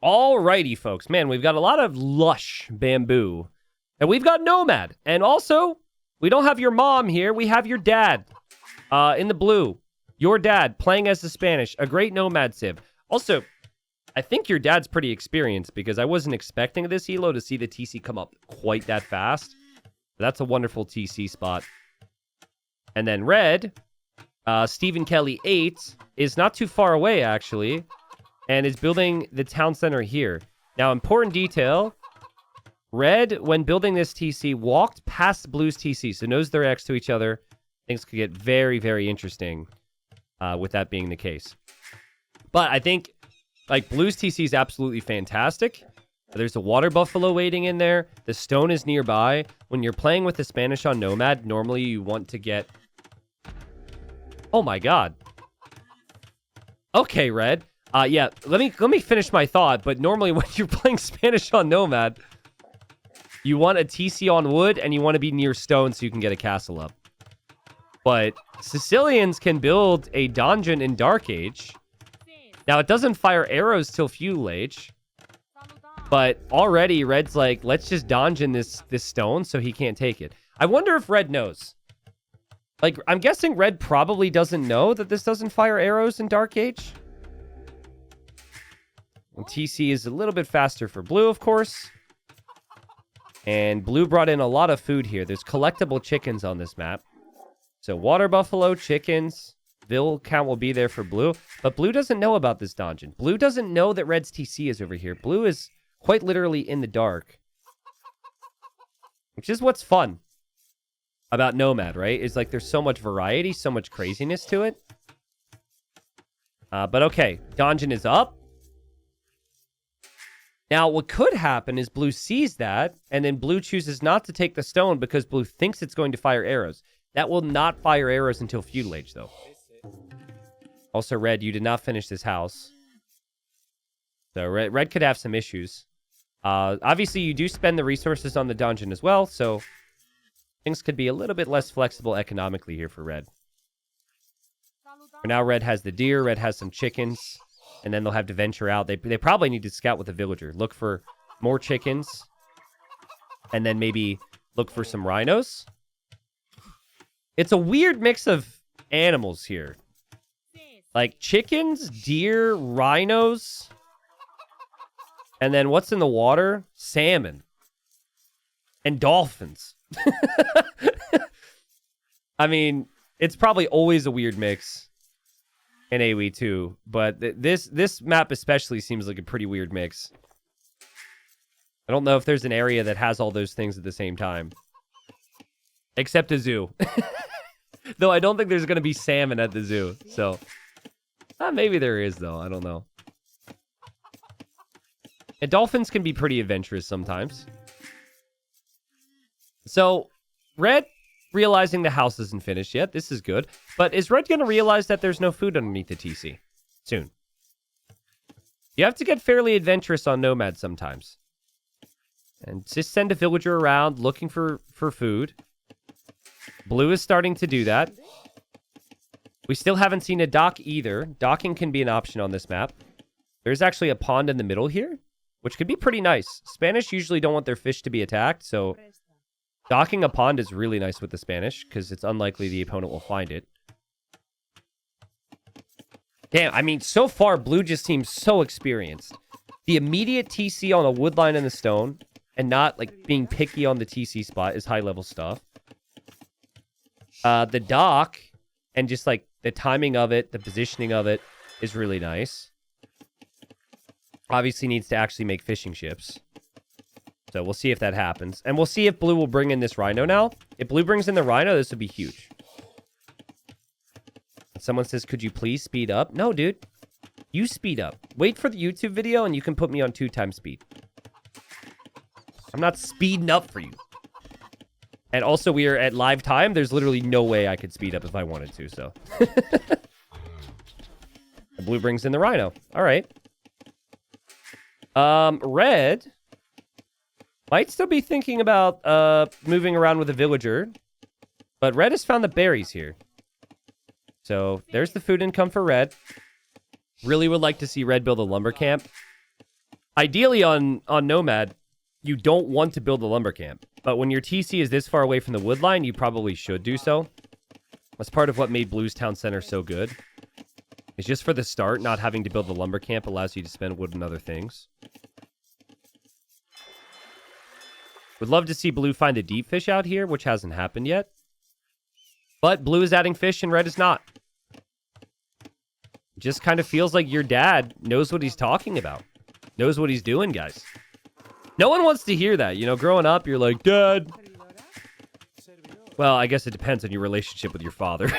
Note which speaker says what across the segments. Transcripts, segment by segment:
Speaker 1: Alrighty, folks. Man, we've got a lot of lush bamboo. And we've got Nomad. And also, we don't have your mom here. We have your dad in the blue. Your dad playing as the Spanish. A great Nomad civ. Also, I think your dad's pretty experienced because I wasn't expecting this elo to see the TC come up quite that fast. That's a wonderful TC spot. And then red, Stephen Kelly 8 is not too far away, actually, and is building the town center here. Now, important detail, red, when building this TC, walked past blue's TC, so knows they're next to each other. Things could get very, very interesting with that being the case. But I think, like, blue's TC is absolutely fantastic. There's a water buffalo waiting in there. The stone is nearby. When you're playing with the Spanish on Nomad, normally you want to get... Oh my god. Okay, red. Yeah, let me finish my thought, but normally when you're playing Spanish on Nomad, you want a TC on wood and you want to be near stone so you can get a castle up. But Sicilians can build a donjon in Dark Age. Now, it doesn't fire arrows till Feudal Age. But already, Red's like, let's just donjon this stone so he can't take it. I wonder if Red knows. Like, I'm guessing Red probably doesn't know that this doesn't fire arrows in Dark Age. And TC is a little bit faster for Blue, of course. And Blue brought in a lot of food here. There's collectible chickens on this map. So water buffalo, chickens, Vill count will be there for Blue. But Blue doesn't know about this donjon. Blue doesn't know that Red's TC is over here. Blue is quite literally in the dark. Which is what's fun about Nomad, right? Is like there's so much variety, so much craziness to it. But okay, donjon is up. Now, what could happen is Blue sees that, and then Blue chooses not to take the stone because Blue thinks it's going to fire arrows. That will not fire arrows until Feudal Age, though. Also, Red, you did not finish this house. So, Red could have some issues. Obviously, you do spend the resources on the donjon as well, so things could be a little bit less flexible economically here for Red. For now, Red has the deer, Red has some chickens, and then they'll have to venture out. They probably need to scout with a villager. Look for more chickens, and then maybe look for some rhinos. It's a weird mix of animals here. Like chickens, deer, rhinos, and then what's in the water? Salmon. And dolphins. I mean, it's probably always a weird mix in AoE 2, but this map especially seems like a pretty weird mix. I don't know if there's an area that has all those things at the same time. Except a zoo. Though I don't think there's going to be salmon at the zoo, so... maybe there is, though. I don't know. And dolphins can be pretty adventurous sometimes. So, Red, realizing the house isn't finished yet. This is good. But is Red going to realize that there's no food underneath the TC? Soon. You have to get fairly adventurous on Nomad sometimes. And just send a villager around looking for food. Blue is starting to do that. We still haven't seen a dock either. Docking can be an option on this map. There's actually a pond in the middle here, which could be pretty nice. Spanish usually don't want their fish to be attacked, so docking a pond is really nice with the Spanish, because it's unlikely the opponent will find it. Damn, I mean, so far, Blue just seems so experienced. The immediate TC on a wood line and the stone, and not, like, being picky on the TC spot is high-level stuff. The dock, and just, like, the timing of it, the positioning of it, is really nice. Obviously needs to actually make fishing ships. So we'll see if that happens. And we'll see if Blue will bring in this rhino now. If Blue brings in the rhino, this would be huge. Someone says, could you please speed up? No, dude. You speed up. Wait for the YouTube video and you can put me on 2x speed. I'm not speeding up for you. And also, we are at live time. There's literally no way I could speed up if I wanted to, so. Blue brings in the rhino. All right. Red might still be thinking about moving around with a villager. But Red has found the berries here. So, there's the food income for Red. Really would like to see Red build a lumber camp. Ideally on Nomad, you don't want to build a lumber camp. But when your TC is this far away from the wood line, you probably should do so. That's part of what made Blue's Town Center so good. It's just for the start, not having to build the lumber camp allows you to spend wood on other things. Would love to see Blue find a deep fish out here, which hasn't happened yet. But Blue is adding fish and Red is not. Just kind of feels like your dad knows what he's talking about. Knows what he's doing, guys. No one wants to hear that. You know, growing up, you're like, Dad. Well, I guess it depends on your relationship with your father.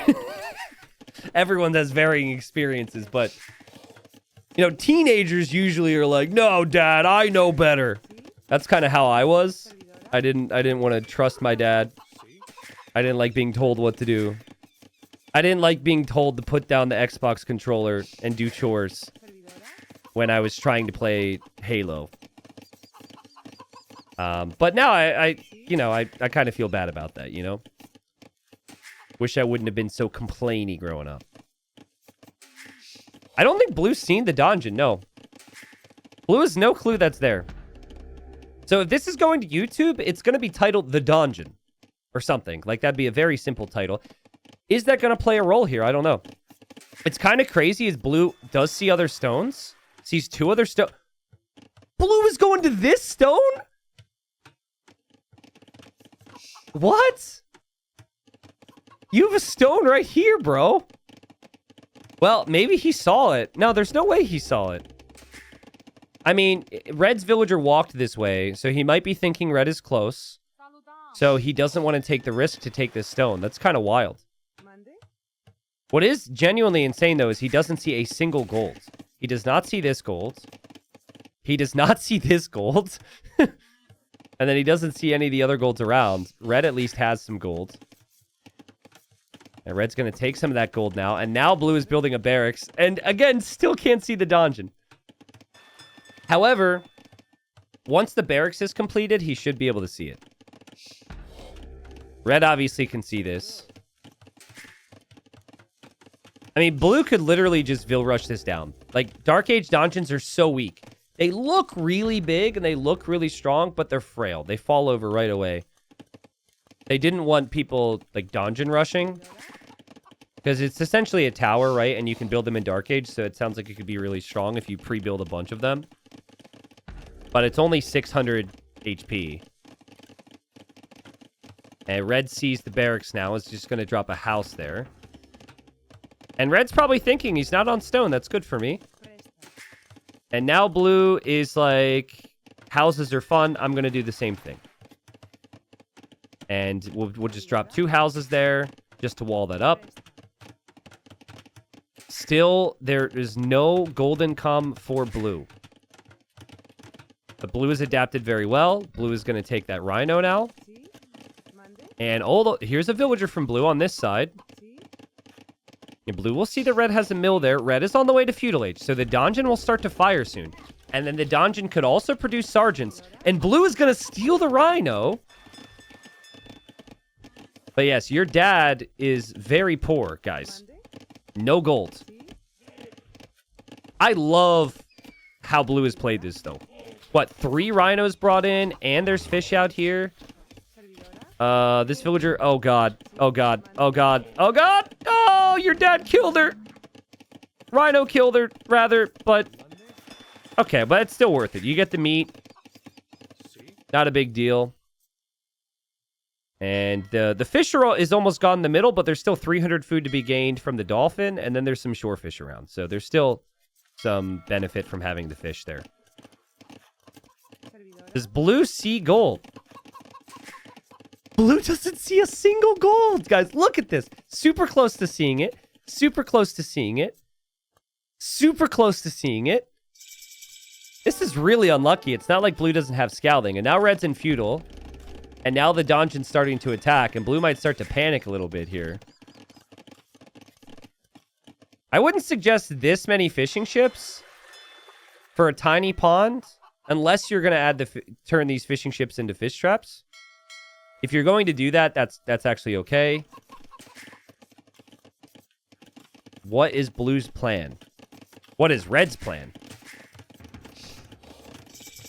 Speaker 1: Everyone has varying experiences, but... You know, teenagers usually are like, no, Dad, I know better. That's kind of how I was. I didn't want to trust my dad. I didn't like being told what to do. I didn't like being told to put down the Xbox controller and do chores when I was trying to play Halo. But now I kind of feel bad about that, you know? Wish I wouldn't have been so complainy growing up. I don't think Blue's seen the donjon, no. Blue has no clue that's there. So if this is going to YouTube, it's going to be titled The Donjon or something. Like, that'd be a very simple title. Is that going to play a role here? I don't know. It's kind of crazy as Blue does see other stones. Sees 2 other stones. Blue is going to this stone? What? You have a stone right here, bro. Well, maybe he saw it. No, there's no way he saw it. I mean, Red's villager walked this way, so he might be thinking Red is close. So he doesn't want to take the risk to take this stone. That's kind of wild. What is genuinely insane, though, is he doesn't see a single gold. He does not see this gold. He does not see this gold. And then he doesn't see any of the other golds around. Red at least has some gold. And Red's going to take some of that gold now. And now Blue is building a barracks. And again, still can't see the donjon. However, once the barracks is completed, he should be able to see it. Red obviously can see this. I mean, Blue could literally just Vil Rush this down. Like, Dark Age donjons are so weak. They look really big and they look really strong, but they're frail. They fall over right away. They didn't want people, like, donjon rushing. Because it's essentially a tower, right? And you can build them in Dark Age, so it sounds like it could be really strong if you pre-build a bunch of them. But it's only 600 HP. And Red sees the barracks now. Is just going to drop a house there. And Red's probably thinking he's not on stone. That's good for me. And now Blue is like, houses are fun. I'm going to do the same thing. And we'll just drop 2 houses there just to wall that up. Still, there is no gold income for Blue. But Blue is adapted very well. Blue is going to take that rhino now. And here's a villager from Blue on this side. And Blue will see that Red has a mill there. Red is on the way to feudal age, so the donjon will start to fire soon. And then the donjon could also produce sergeants. And Blue is going to steal the rhino. But yes, your dad is very poor, guys. No gold. I love how Blue has played this, though. What, 3 rhinos brought in, and there's fish out here? This villager... Oh, God. Oh, God. Oh, God. Oh, God! Oh, your dad killed her! Rhino killed her, rather, but... Okay, but it's still worth it. You get the meat. Not a big deal. And the fish is almost gone in the middle, but there's still 300 food to be gained from the dolphin, and then there's some shore fish around. So there's still some benefit from having the fish there. Does Blue see gold? Blue doesn't see a single gold, guys. Look at this. Super close to seeing it. Super close to seeing it. Super close to seeing it. This is really unlucky. It's not like Blue doesn't have scouting. And now Red's in feudal. And now the donjon's starting to attack. And Blue might start to panic a little bit here. I wouldn't suggest this many fishing ships for a tiny pond. Unless you're going to turn these fishing ships into fish traps. If you're going to do that, that's actually okay. What is Blue's plan? What is Red's plan?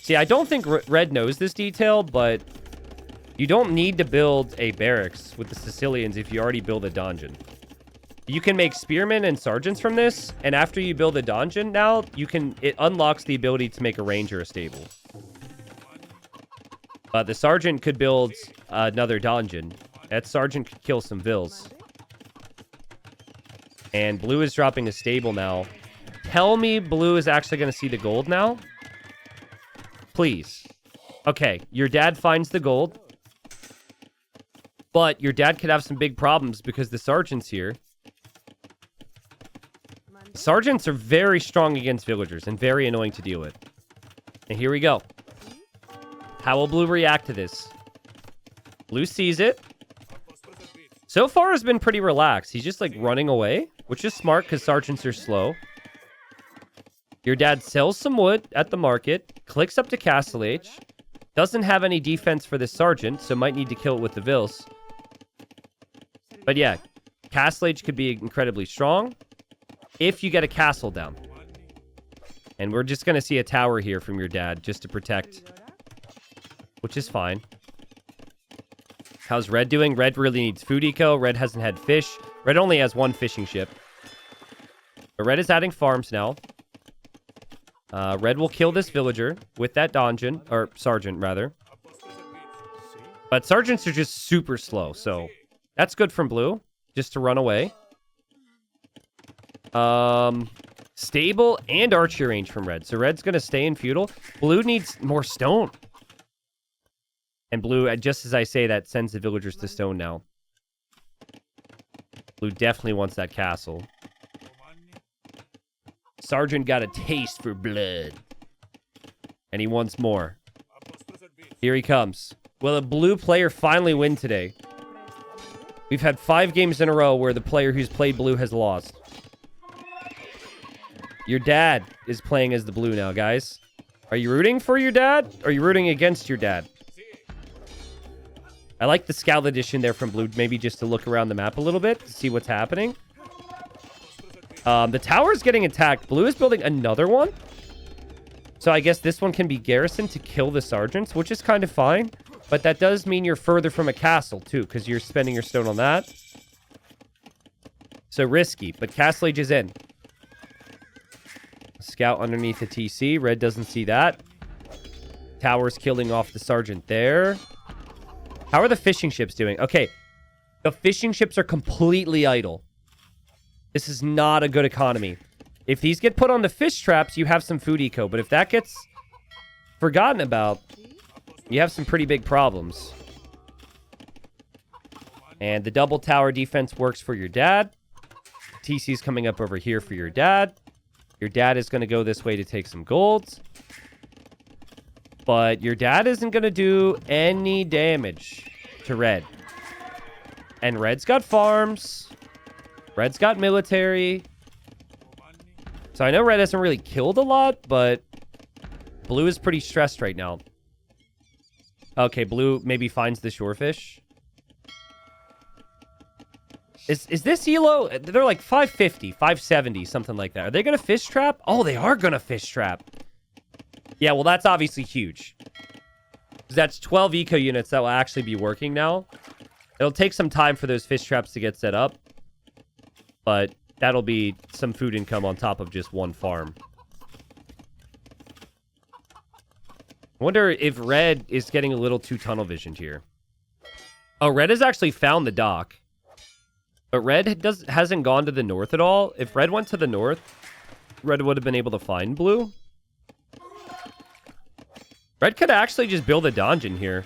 Speaker 1: See, I don't think Red knows this detail, but you don't need to build a barracks with the Sicilians if you already build a donjon. You can make spearmen and sergeants from this, and after you build a donjon now, it unlocks the ability to make a ranger a stable. The sergeant could build another donjon. That sergeant could kill some vills. And blue is dropping a stable now. Tell me blue is actually going to see the gold now? Please. Okay, your dad finds the gold. But your dad could have some big problems because the sergeant's here. Sergeants are very strong against villagers and very annoying to deal with. And here we go. How will blue react to this? Blue sees it. So far has been pretty relaxed. He's just like running away, which is smart because sergeants are slow. Your dad sells some wood at the market, clicks up to Castle Age, doesn't have any defense for this sergeant, so might need to kill it with the vills. But yeah, Castle Age could be incredibly strong if you get a castle down. And we're just going to see a tower here from your dad just to protect, which is fine. How's Red doing? Red really needs food eco. Red hasn't had fish. Red only has one fishing ship. But Red is adding farms now. Red will kill this villager with that donjon, or sergeant, rather. But sergeants are just super slow, so that's good from blue, just to run away. Stable and archery range from Red. So Red's going to stay in feudal. Blue needs more stone. And blue, just as I say that, sends the villagers to stone now. Blue definitely wants that castle. Sergeant got a taste for blood. And he wants more. Here he comes. Will a blue player finally win today? We've had 5 games in a row where the player who's played blue has lost. Your dad is playing as the blue now, guys. Are you rooting for your dad? Or are you rooting against your dad? I like the Scout Edition there from blue, maybe just to look around the map a little bit to see what's happening. The tower's getting attacked. Blue is building another one. So I guess this one can be garrisoned to kill the sergeants, which is kind of fine. But that does mean you're further from a castle, too, because you're spending your stone on that. So risky, but Castle Age is in. Scout underneath the TC. Red doesn't see that. Tower's killing off the sergeant there. How are the fishing ships doing? Okay, the fishing ships are completely idle. This is not a good economy. If these get put on the fish traps, you have some food eco. But if that gets forgotten about, you have some pretty big problems. And the double tower defense works for your dad. TC's coming up over here for your dad. Your dad is going to go this way to take some gold. But your dad isn't going to do any damage to Red. And Red's got farms. Red's got military. So I know Red hasn't really killed a lot, but blue is pretty stressed right now. Okay, blue maybe finds the shorefish. Is this elo? They're like 550, 570, something like that. Are they going to fish trap? Oh, they are going to fish trap. Yeah, well, that's obviously huge. That's 12 eco units that will actually be working now. It'll take some time for those fish traps to get set up. But that'll be some food income on top of just one farm. I wonder if Red is getting a little too tunnel visioned here. Oh, Red has actually found the dock. But Red hasn't gone to the north at all. If Red went to the north, Red would have been able to find blue. Red could actually just build a donjon here.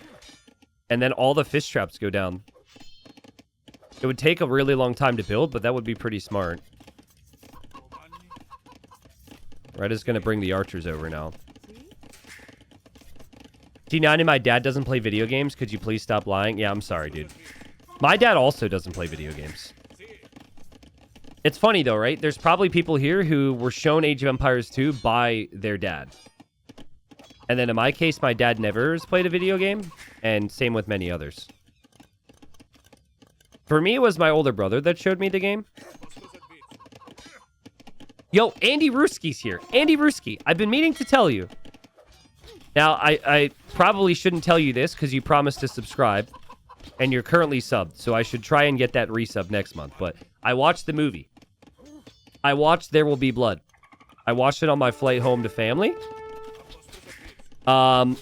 Speaker 1: And then all the fish traps go down. It would take a really long time to build, but that would be pretty smart. Red is going to bring the archers over now. T9 and my dad doesn't play video games. Could you please stop lying? Yeah, I'm sorry, dude. My dad also doesn't play video games. It's funny, though, right? There's probably people here who were shown Age of Empires 2 by their dad. And then in my case, my dad never has played a video game. And same with many others. For me, it was my older brother that showed me the game. Yo, Andy Ruski's here. Andy Ruski, I've been meaning to tell you. Now, I probably shouldn't tell you this because you promised to subscribe, and you're currently subbed, so I should try and get that resub next month. But I watched the movie. I watched There Will Be Blood. I watched it on my flight home to family.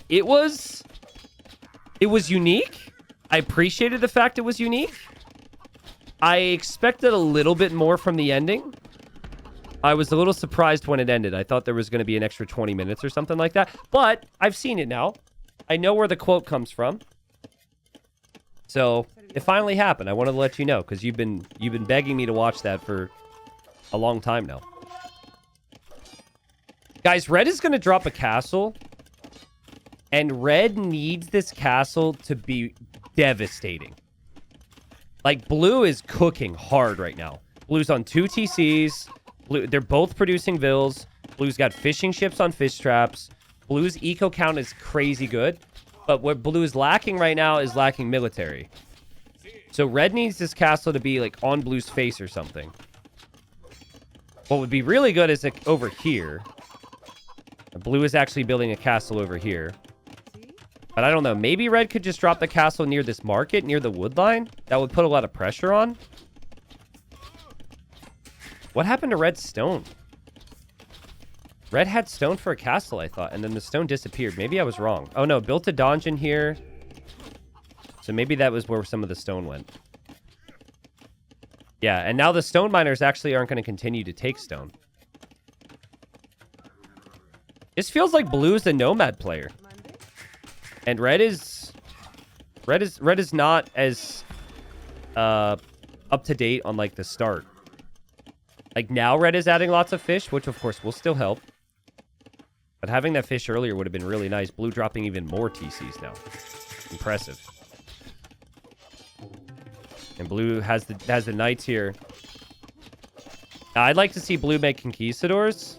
Speaker 1: It was unique. I appreciated the fact it was unique. I expected a little bit more from the ending. I was a little surprised when it ended. I thought there was going to be an extra 20 minutes or something like that. But I've seen it now. I know where the quote comes from. So it finally happened. I wanted to let you know because you've been begging me to watch that for a long time now. Guys, Red is going to drop a castle. And Red needs this castle to be devastating. Like, Blue is cooking hard right now. Blue's on 2 TCs. Blue, they're both producing vills. Blue's got fishing ships on fish traps. Blue's eco count is crazy good. But what Blue is lacking right now is lacking military. So Red needs this castle to be, like, on Blue's face or something. What would be really good is, like, over here. Blue is actually building a castle over here. But I don't know. Maybe Red could just drop the castle near this market, near the wood line. That would put a lot of pressure on. What happened to Red's stone? Red had stone for a castle, I thought. And then the stone disappeared. Maybe I was wrong. Oh, no. Built a donjon here. So maybe that was where some of the stone went. Yeah, and now the stone miners actually aren't going to continue to take stone. This feels like Blue's a Nomad player. And Red is not as up to date on like the start. Like now Red is adding lots of fish, which of course will still help. But having that fish earlier would have been really nice. Blue dropping even more TCs now. Impressive. And Blue has the knights here. I'd like to see Blue make Conquistadors.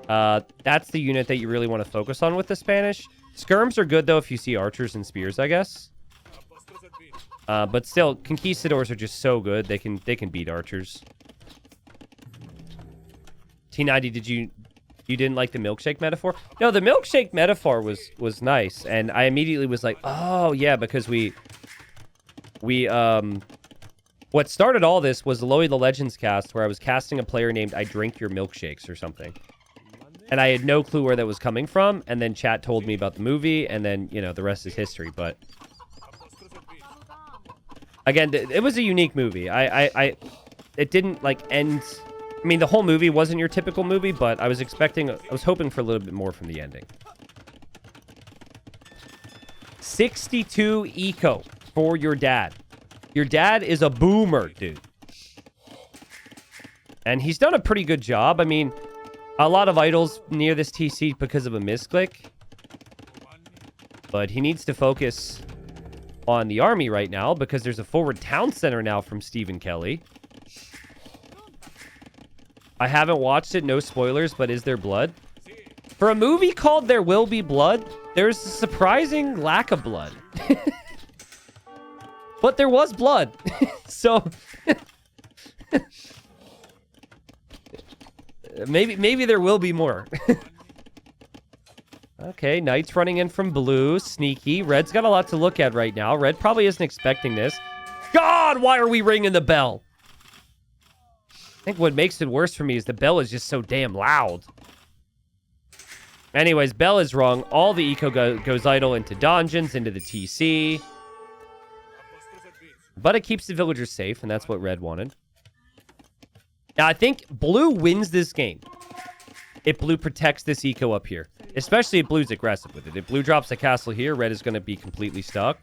Speaker 1: That's the unit that you really want to focus on with the Spanish. Skirms are good, though, if you see archers and spears, I guess. But still, Conquistadors are just so good. They can beat archers. T90, you didn't like the milkshake metaphor? No, the milkshake metaphor was nice. And I immediately was like, oh, yeah, because what started all this was Loey the Legends cast, where I was casting a player named I Drink Your Milkshakes or something. And I had no clue where that was coming from. And then chat told me about the movie. And then, you know, the rest is history. But again, it was a unique movie. It didn't like end. I mean, the whole movie wasn't your typical movie, but I was hoping for a little bit more from the ending. 62 eco for your dad. Your dad is a boomer, dude. And he's done a pretty good job. I mean, a lot of idols near this TC because of a misclick. But he needs to focus on the army right now because there's a forward town center now from Stephen Kelly. I haven't watched it, no spoilers, but is there blood? For a movie called There Will Be Blood, there's a surprising lack of blood. But there was blood. So maybe there will be more. Okay, Knight's running in from Blue. Sneaky. Red's got a lot to look at right now. Red probably isn't expecting this. God, why are we ringing the bell? I think what makes it worse for me is the bell is just so damn loud. Anyways, bell is wrong. All the eco goes idle into donjons, into the TC. But it keeps the villagers safe, and that's what Red wanted. Now, I think Blue wins this game if Blue protects this eco up here. Especially if Blue's aggressive with it. If Blue drops a castle here, Red is going to be completely stuck.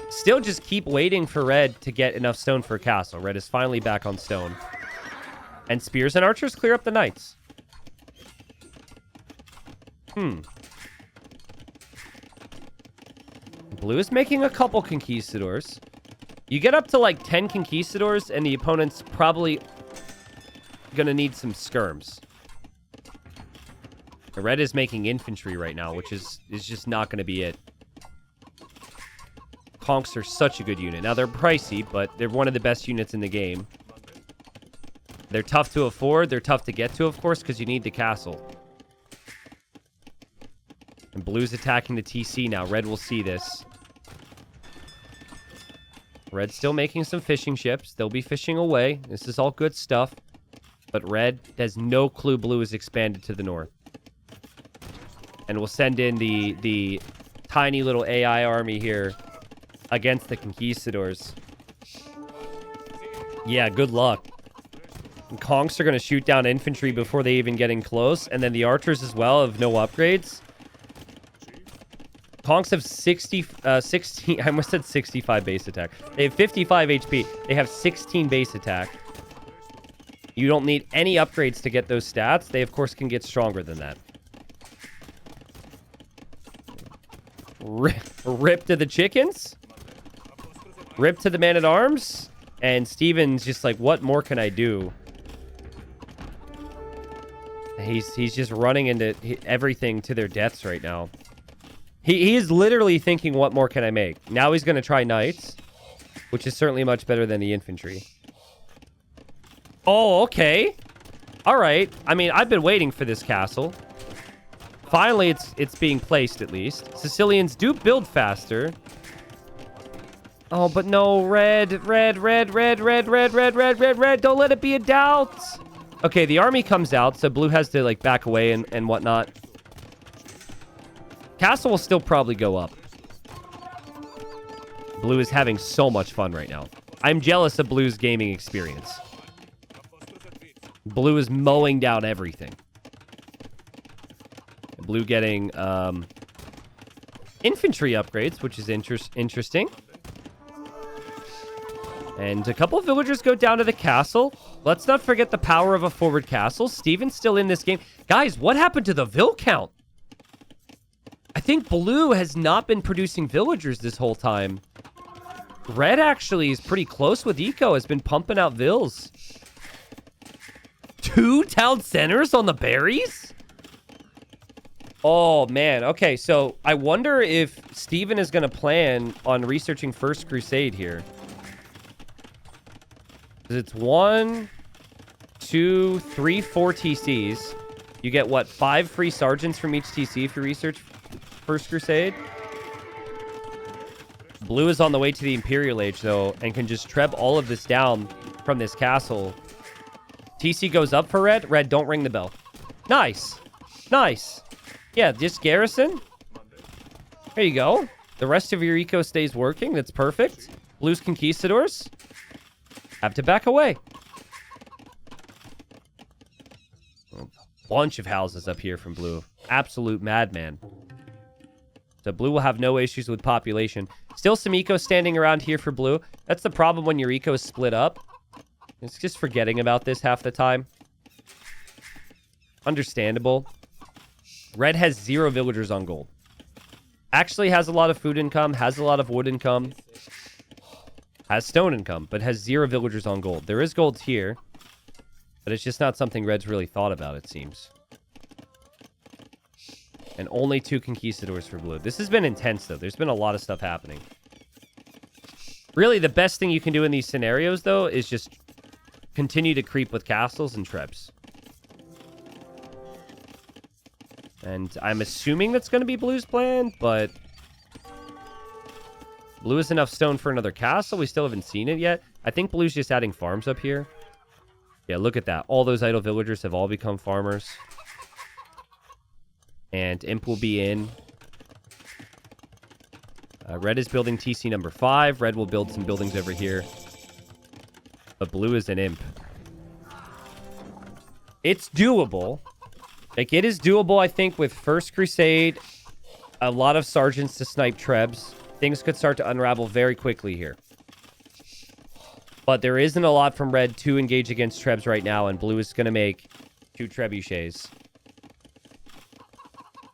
Speaker 1: Still just keep waiting for Red to get enough stone for a castle. Red is finally back on stone. And spears and archers clear up the knights. Blue is making a couple conquistadors. You get up to like 10 conquistadors and the opponent's probably gonna need some skirms. The Red is making infantry right now, which is just not gonna be it. Conks are such a good unit. Now they're pricey, but they're one of the best units in the game. They're tough to afford. They're tough to get to, of course, because you need the castle. And blue's attacking the TC now. Red will see this. Red's still making some fishing ships. They'll be fishing away. This is all good stuff. But red has no clue blue is expanded to the north. And we'll send in the tiny little AI army here against the Conquistadors. Yeah, good luck. And Conks are going to shoot down infantry before they even get in close. And then the archers as well have no upgrades. Conks have 16, I almost said 65 base attack. They have 55 HP. They have 16 base attack. You don't need any upgrades to get those stats. They, of course, can get stronger than that. Rip to the chickens. Rip to the man-at-arms. And Steven's just like, what more can I do? He's just running into everything to their deaths right now. He is literally thinking, what more can I make? Now he's going to try knights, which is certainly much better than the infantry. Oh, okay. All right. I mean, I've been waiting for this castle. Finally, it's being placed, at least. Sicilians do build faster. Oh, but no. Red. Don't let it be a doubt. Okay, the army comes out, so blue has to, like, back away and whatnot. Castle will still probably go up. Blue is having so much fun right now. I'm jealous of Blue's gaming experience. Blue is mowing down everything. Blue getting infantry upgrades, which is interesting. And a couple of villagers go down to the castle. Let's not forget the power of a forward castle. Steven's still in this game. Guys, what happened to the vill count? I think blue has not been producing villagers this whole time. Red actually is pretty close with eco, has been pumping out vills. 2 town centers on the berries? Oh, man. Okay, so I wonder if Steven is going to plan on researching First Crusade here. It's 1, 2, 3, 4 TCs. You get, what, 5 free sergeants from each TC if you research First Crusade? Blue is on the way to the Imperial Age, though, and can just treb all of this down from this castle. TC goes up for red. Red, don't ring the bell. Nice. Nice. Yeah, just garrison. There you go. The rest of your eco stays working. That's perfect. Blue's Conquistadors have to back away. A bunch of houses up here from blue. Absolute madman. So blue will have no issues with population. Still some eco standing around here for blue. That's the problem when your eco is split up. It's just forgetting about this half the time. Understandable. Red has 0 villagers on gold. Actually has a lot of food income, has a lot of wood income. Has stone income, but has 0 villagers on gold. There is gold here, but it's just not something Red's really thought about, it seems. And only 2 Conquistadors for blue. This has been intense, though. There's been a lot of stuff happening. Really, the best thing you can do in these scenarios, though, is just continue to creep with castles and trebs. And I'm assuming that's going to be blue's plan, but blue has enough stone for another castle. We still haven't seen it yet. I think blue's just adding farms up here. Yeah, look at that. All those idle villagers have all become farmers. And Imp will be in. Red is building TC number 5. Red will build some buildings over here. But blue is an Imp. It's doable. Like, it is doable, I think, with First Crusade. A lot of sergeants to snipe trebs. Things could start to unravel very quickly here. But there isn't a lot from red to engage against trebs right now, and blue is going to make 2 trebuchets.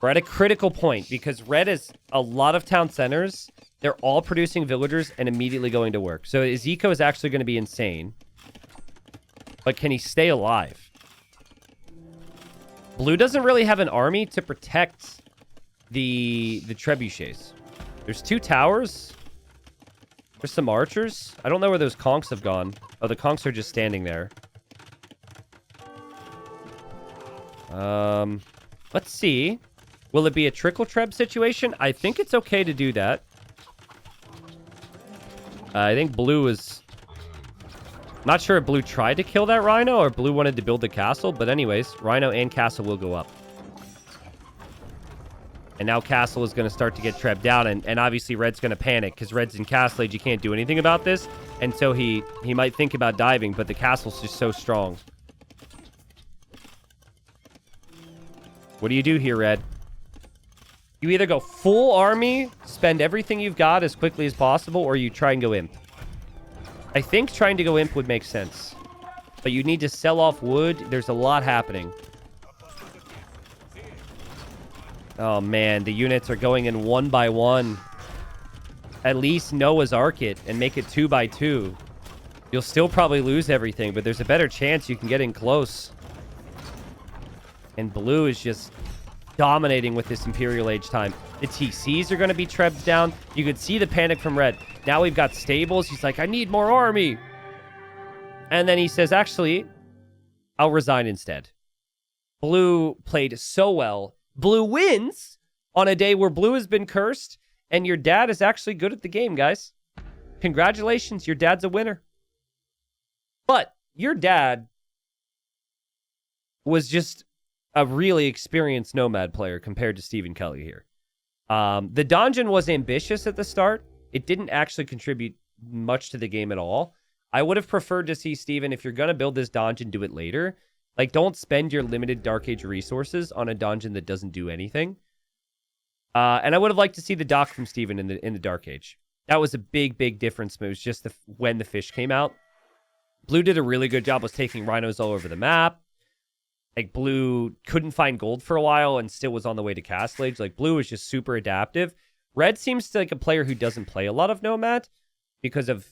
Speaker 1: We're at a critical point because red has a lot of town centers. They're all producing villagers and immediately going to work. So his eco is actually going to be insane. But can he stay alive? Blue doesn't really have an army to protect the trebuchets. There's 2 towers. There's some archers. I don't know where those conks have gone. Oh, the conks are just standing there. Let's see. Will it be a trickle treb situation? I think it's okay to do that. I think blue is... Not sure if blue tried to kill that rhino or blue wanted to build the castle. But anyways, rhino and castle will go up. And now castle is going to start to get trebbed down. And obviously red's going to panic because red's in castle age. You can't do anything about this. And so he might think about diving, but the castle's just so strong. What do you do here, red? You either go full army, spend everything you've got as quickly as possible, or you try and go imp. I think trying to go imp would make sense. But you need to sell off wood. There's a lot happening. Oh, man. The units are going in 1 by 1. At least Noah's Ark it and make it 2 by 2. You'll still probably lose everything, but there's a better chance you can get in close. And blue is just dominating with this Imperial Age time. The TCs are going to be trebbed down. You could see the panic from red. Now we've got stables. He's like, I need more army. And then he says, actually, I'll resign instead. Blue played so well. Blue wins on a day where blue has been cursed. And your dad is actually good at the game, guys. Congratulations, your dad's a winner. But your dad was just a really experienced Nomad player compared to Stephen Kelly here. The donjon was ambitious at the start. It didn't actually contribute much to the game at all. I would have preferred to see Stephen, if you're going to build this donjon, do it later. Like, don't spend your limited Dark Age resources on a donjon that doesn't do anything. And I would have liked to see the dock from Stephen in the Dark Age. That was a big, big difference. It was just when the fish came out. Blue did a really good job of taking rhinos all over the map. Like, blue couldn't find gold for a while and still was on the way to Castle Age. Like, blue is just super adaptive. Red seems to like a player who doesn't play a lot of Nomad because of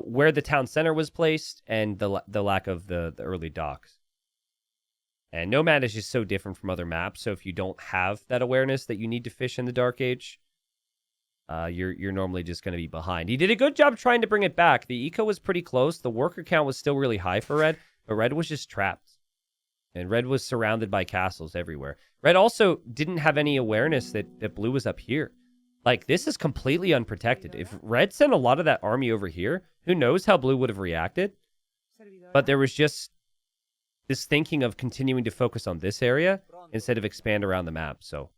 Speaker 1: where the town center was placed and the lack of the early docks. And Nomad is just so different from other maps. So if you don't have that awareness that you need to fish in the Dark Age, you're normally just going to be behind. He did a good job trying to bring it back. The eco was pretty close. The worker count was still really high for red, but red was just trapped. And red was surrounded by castles everywhere. Red also didn't have any awareness that blue was up here. Like, this is completely unprotected. If red sent a lot of that army over here, who knows how blue would have reacted? But there was just this thinking of continuing to focus on this area instead of expand around the map. So